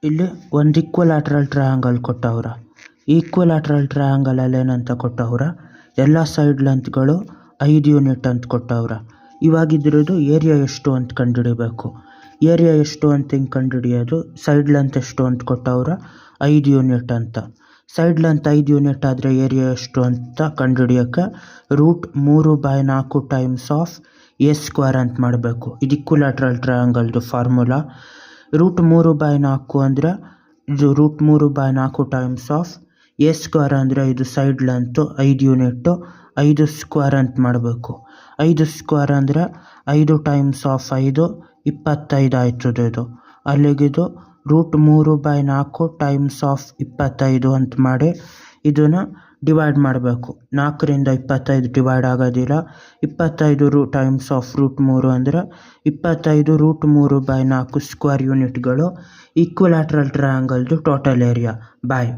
ಇಲ್ಲಿ ಒಂದು ಈಕ್ವಲ್ಯಾಟ್ರಲ್ ಟ್ರಯಾಂಗಲ್ ಕೊಟ್ಟವ್ರೆ. ಈಕ್ವಲ್ಯಾಟ್ರಲ್ ಟ್ರಯಾಂಗಲಲ್ಲಿ ಏನಂತ ಕೊಟ್ಟವ್ರೆ, ಎಲ್ಲ ಸೈಡ್ ಲೆಂತ್ಗಳು 5 ಯೂನಿಟ್ ಅಂತ ಕೊಟ್ಟವ್ರೆ. ಇವಾಗ ಇದ್ರದ್ದು ಏರಿಯಾ ಎಷ್ಟು ಅಂತ ಕಂಡುಹಿಡಿಬೇಕು. ಏರಿಯಾ ಎಷ್ಟು ಅಂತ ಹಿಂಗೆ ಕಂಡುಹಿಡಿಯೋದು, ಸೈಡ್ ಲೆಂತ್ ಎಷ್ಟು ಅಂತ ಕೊಟ್ಟವ್ರೆ, 5 ಯೂನಿಟ್ ಅಂತ. ಸೈಡ್ ಲೆಂತ್ 5 ಯೂನಿಟ್ ಆದರೆ ಏರಿಯಾ ಎಷ್ಟು ಅಂತ ಕಂಡುಹಿಡಿಯೋಕ್ಕೆ √3/4 ಟೈಮ್ಸ್ ಆಫ್ a² ಅಂತ ಮಾಡಬೇಕು. ಇದು ಈಕ್ವಲ್ಯಾಟ್ರಲ್ ಟ್ರಯಾಂಗಲ್ದು ಫಾರ್ಮುಲಾ. √3/4 ಅಂದರೆ ಇದು √3/4 ಟೈಮ್ಸ್ ಆಫ್ a² ಅಂದರೆ ಇದು ಸೈಡ್ ಲೆಂತು 5 ಯೂನಿಟ್ಟು, 5² ಅಂತ ಮಾಡಬೇಕು. 5² ಅಂದರೆ 5 ಟೈಮ್ಸ್ ಆಫ್ 5 25 ಆಯ್ತದೆ. ಇದು ಅಲ್ಲಿಗಿದು √3/4 ಟೈಮ್ಸ್ ಆಫ್ 25 ಅಂತ ಮಾಡಿ ಇದನ್ನು ಡಿವೈಡ್ ಮಾಡಬೇಕು. 4ರಿಂದ 25 ಡಿವೈಡ್ ಆಗೋದಿಲ್ಲ. 25 ಟೈಮ್ಸ್ ಆಫ್ √3 ಅಂದರೆ 25 √3/4 ಸ್ಕ್ವೇರ್ ಯೂನಿಟ್ಗಳು ಈಕ್ವಲ್ಯಾಟ್ರಲ್ ಟ್ರಯಾಂಗಲ್ದು ಟೋಟಲ್ ಏರಿಯಾ. ಬಾಯ್.